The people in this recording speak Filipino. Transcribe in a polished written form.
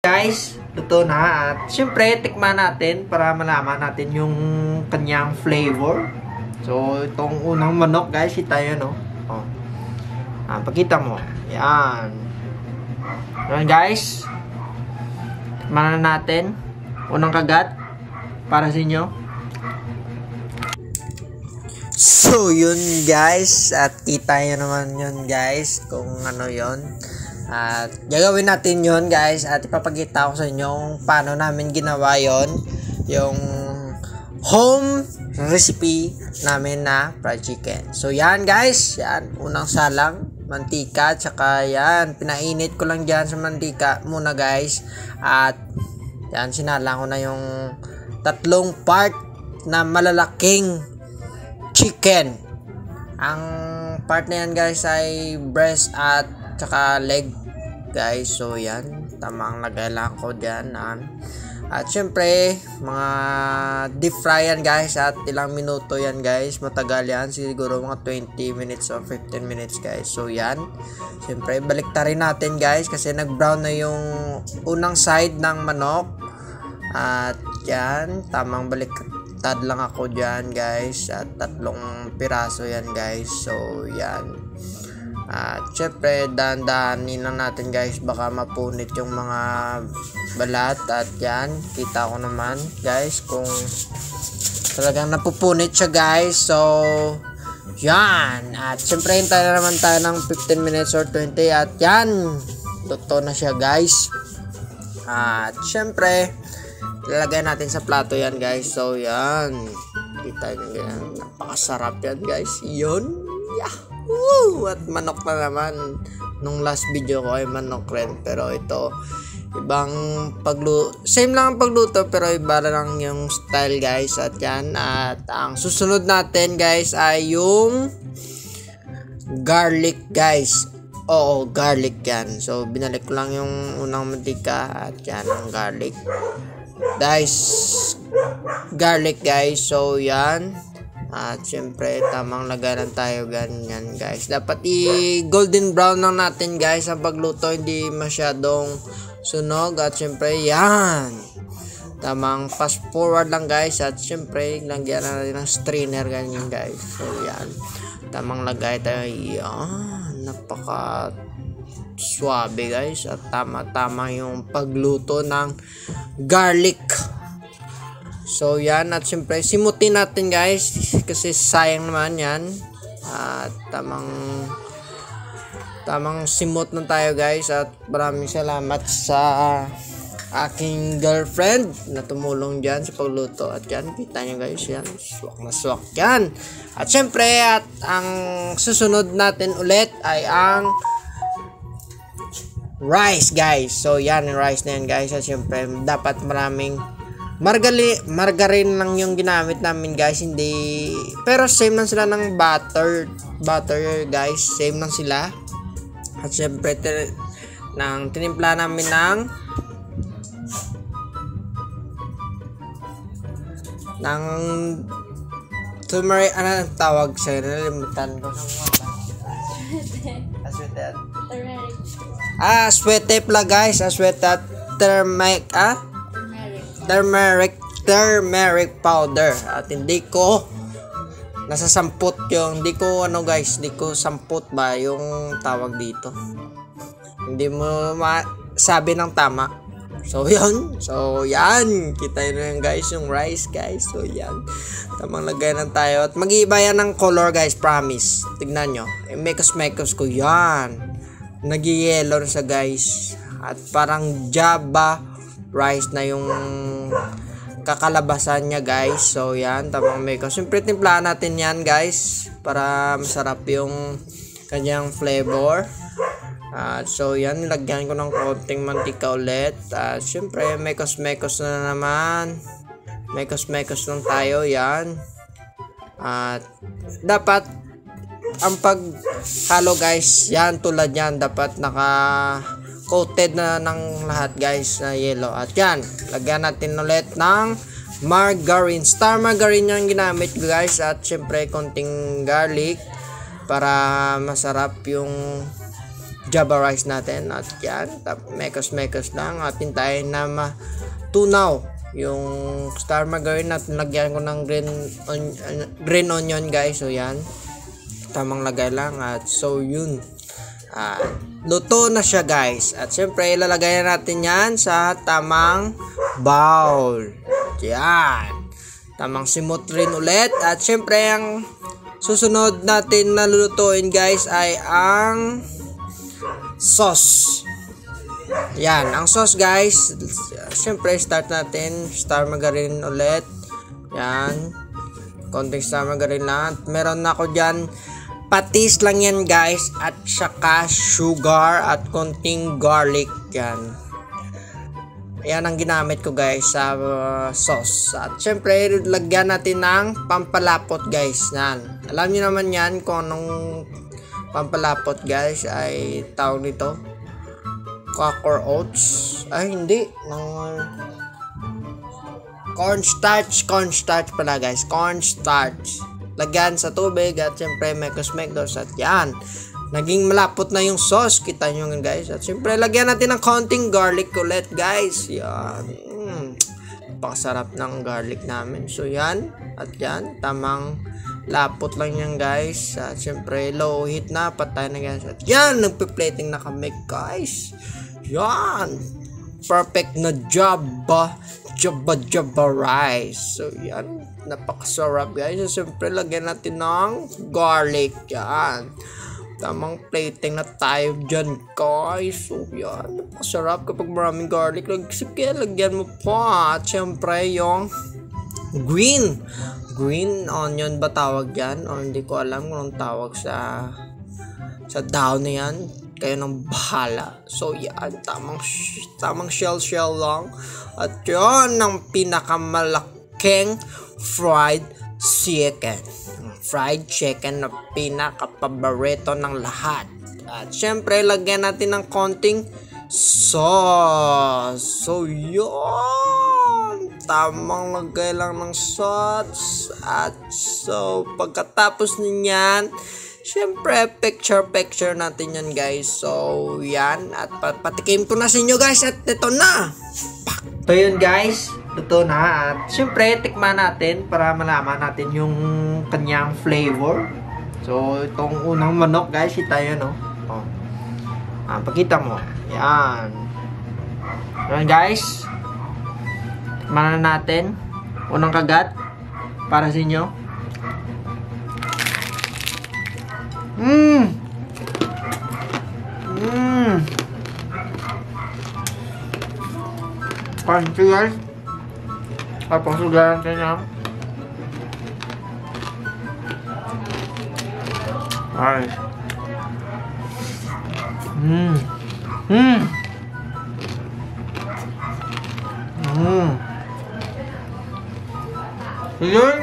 Guys, luto na at syempre tikman natin para malaman natin yung kanyang flavor. So, itong unang manok guys, kita yun, no? Oh. Pakita mo. Yan. Yan guys. Tikman na natin. Unang kagat para sa inyo. So, yun guys. At kita nyo naman yun guys kung ano yun. At gagawin natin yun guys. At ipapakita ko sa inyo kung paano namin ginawa yun. Yung home recipe namin na fried chicken. So yan guys. Yan. Unang salang. Mantika. Tsaka yan. Pinainit ko lang dyan sa mantika muna guys. At yan. Sinalang ko na yung 3 part na malalaking chicken. Ang part na yan guys ay breast at tsaka leg guys. So yan, tamang lagay lang ko dyan. At syempre mga deep fry yan guys. At ilang minuto yan guys. Matagal yan, siguro mga 20 minutes or 15 minutes guys. So yan, syempre baliktarin natin guys kasi nag brown na yung unang side ng manok. At yan, tamang baliktad lang ako dyan guys. At 3 piraso yan guys. So yan. At syempre dahan-dahanin lang natin guys, baka mapunit yung mga balat. At yan, kita ko naman guys kung talagang napupunit siya guys. So yan. At syempre hintayin na naman tayo ng 15 minutes or 20. At yan, luto na siya guys. At syempre ilalagay natin sa plato yan guys. So yan, kita nyo yan, napakasarap yan guys. Yun, yeah. Woo! At manok na naman. Nung last video ko ay manok rin. Pero ito, ibang pagluto. Same lang ang pagluto pero iba lang yung style guys. At yan. At ang susunod natin guys ay yung garlic guys. Oo, garlic yan. So binalik ko lang yung unang mantika. At yan ang garlic. Guys, garlic guys. So yan. At syempre tamang lagaran tayo ganyan guys. Dapat i-golden brown lang natin guys ang pagluto, hindi masyadong sunog. At syempre yan, tamang fast forward lang guys. At syempre lagyan na natin ng strainer ganyan guys. So yan, tamang lagay tayo. Yan, napaka swabe guys. At tama-tama yung pagluto ng garlic. So yan, at syempre simutin natin guys kasi sayang naman yan. At tamang simot na tayo guys. At maraming salamat sa aking girlfriend na tumulong dyan sa pagluto. At yan, kita nyo guys, yan, swak na swak yan. At syempre, at ang susunod natin ulit ay ang rice guys. So yan, yung rice na yan guys. At syempre dapat maraming margarine lang yung ginamit namin guys, hindi, pero same lang sila ng butter guys, same lang sila. At syempre tinimpla namin ng turmeric, ano tawag siya, nalimutan ko aswete pala guys, aswete turmeric powder. At hindi ko nasasamput yung, hindi ko guys, hindi ko samput ba yung tawag dito, hindi mo masabi ng tama. So yun, so yan, kita nyo yan guys yung rice guys. So yan, tamang lagay lang tayo. At mag-iiba yan ng color guys, promise. Tignan nyo, mekos ko yan, nag-yellow na siya guys. At parang Java rice na yung kakalabasan niya guys. So yan, tamang mekos. Siyempre timplahan natin yan guys para masarap yung kanyang flavor. So yan, nilagyan ko ng konting mantika ulit. Siyempre mekos na naman, mekos lang tayo yan. At dapat ang paghalo guys, yan tulad yan, dapat coated na ng lahat guys na yellow. At yan, lagyan natin ulit ng margarine, star margarine yung ginamit ko guys. At syempre konting garlic para masarap yung Java rice natin. At yan, mekos lang. At hintayin na matunaw yung star margarine at lagyan ko ng green onion guys. So yan, tamang lagay lang. At so yun, luto na siya guys. At syempre ilalagay natin yan sa tamang bowl. Yan, tamang simot rin ulit. At syempre ang susunod natin na lulutuin guys ay ang sauce. Yan, ang sauce guys. Syempre start natin star margarine ulit. Yan, konting star margarine lang. At meron na ako dyan patis lang yan guys, at saka sugar at konting garlic. Yan ang ginamit ko guys sa sauce. At syempre lagyan natin ng pampalapot guys. Yan, alam niyo naman yan kung anong pampalapot guys, ay tawag nito Quaker Oats. Ay hindi, cornstarch pala guys, cornstarch. Lagyan sa tubig at syempre mekos. At yan, naging malapot na yung sauce, kita nyo guys. At syempre lagyan natin ng konting garlic ulit guys. Yan, pakasarap ng garlic namin. So yan, at yan, tamang lapot lang yan guys. At syempre low heat na, patay na guys. At yan, nagpe-plating na kami guys. Yan, perfect na Java rice. So yan, napakasarap guys. So syempre lagyan natin ng garlic. Yan, tamang plating na tayo dyan guys. So yan, napakasarap kapag maraming garlic. Sige, lagyan mo pa. At syempre yung green onion ba tawag yan, o hindi ko alam kung anong tawag sa daon na yan, kayo nang bahala. So yan, tamang shell lang. At yun ang pinakamalaking fried chicken na pinakapaborito ng lahat. At syempre lagyan natin ng konting sauce. So yun, tamang lagay lang ng sauce. At so pagkatapos niyan, syempre picture natin yan guys. So yan, at patikim ko na sa inyo guys. At ito na, so yun guys, luto na. At syempre tikman natin para malaman natin yung kanyang flavor. So itong unang manok guys, kita yun pakita mo. Yan guys, tikman na natin. Unang kagat para sa inyo. Crunchy guys. Tapos sugaran natin yan. Nice. Yun.